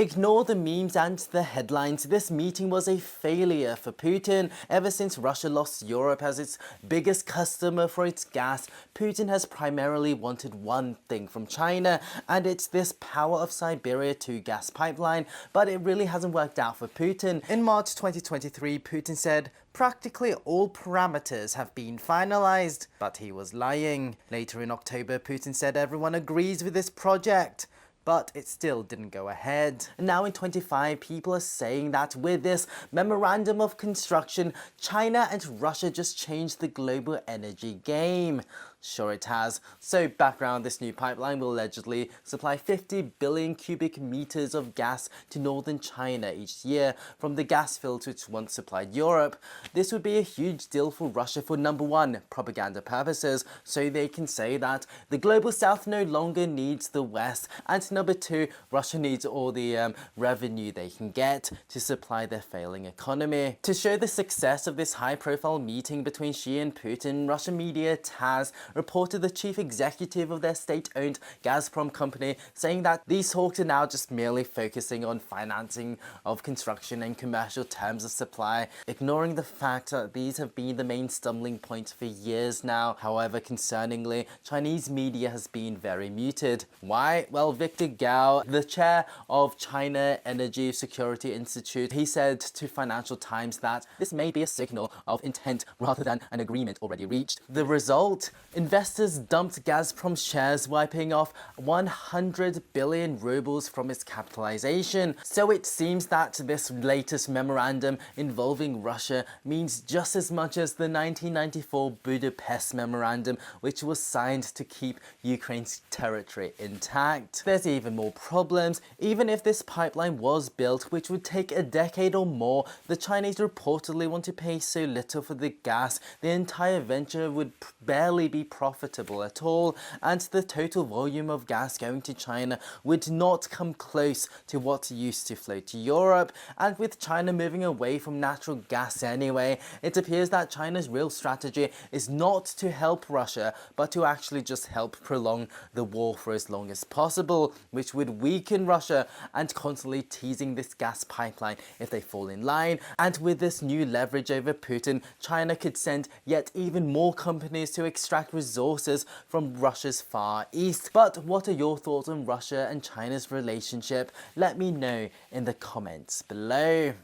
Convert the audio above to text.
Ignore the memes and the headlines. This meeting was a failure for Putin. Ever since Russia lost Europe as its biggest customer for its gas, Putin has primarily wanted one thing from China, and it's this Power of Siberia 2 gas pipeline, but it really hasn't worked out for Putin. In March 2023, Putin said, "Practically all parameters have been finalized," but he was lying. Later in October, Putin said everyone agrees with this project, but it still didn't go ahead. Now in 25, people are saying that with this memorandum of construction, China and Russia just changed the global energy game. Sure it has. So background, this new pipeline will allegedly supply 50 billion cubic meters of gas to northern China each year from the gas fields which once supplied Europe. This would be a huge deal for Russia for number one, propaganda purposes, so they can say that the global south no longer needs the west, and number two, Russia needs all the revenue they can get to supply their failing economy. To show the success of this high-profile meeting between Xi and Putin, Russian media TASS reported the chief executive of their state-owned Gazprom company saying that these talks are now just merely focusing on financing of construction and commercial terms of supply, ignoring the fact that these have been the main stumbling points for years now. However, concerningly, Chinese media has been very muted. Why? Well, Victor Gao, the chair of China Energy Security Institute, he said to Financial Times that this may be a signal of intent rather than an agreement already reached. The result? Investors dumped Gazprom shares, wiping off 100 billion rubles from its capitalization. So it seems that this latest memorandum involving Russia means just as much as the 1994 Budapest Memorandum, which was signed to keep Ukraine's territory intact. There's even more problems. Even if this pipeline was built, which would take a decade or more, the Chinese reportedly want to pay so little for the gas, the entire venture would barely be profitable at all, and the total volume of gas going to China would not come close to what used to flow to Europe. And with China moving away from natural gas anyway, it appears that China's real strategy is not to help Russia, but to actually just help prolong the war for as long as possible, which would weaken Russia, and constantly teasing this gas pipeline if they fall in line. And with this new leverage over Putin, China could send yet even more companies to extract resources from Russia's Far East. But what are your thoughts on Russia and China's relationship? Let me know in the comments below.